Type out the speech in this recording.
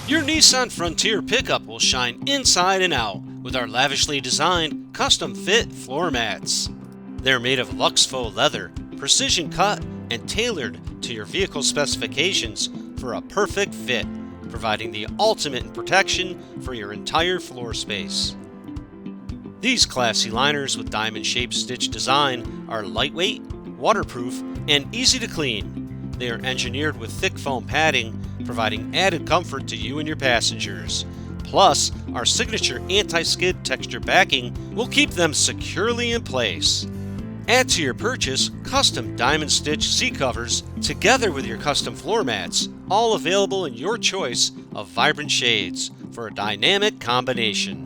Your Nissan Frontier pickup will shine inside and out with our lavishly designed, custom-fit floor mats. They're made of luxe faux leather, precision cut, and tailored to your vehicle specifications for a perfect fit, providing the ultimate in protection for your entire floor space. These classy liners with diamond-shaped stitch design are lightweight, waterproof, and easy to clean. They are engineered with thick foam padding, providing added comfort to you and your passengers. Plus, our signature anti-skid texture backing will keep them securely in place. Add to your purchase custom diamond stitch seat covers together with your custom floor mats, all available in your choice of vibrant shades for a dynamic combination.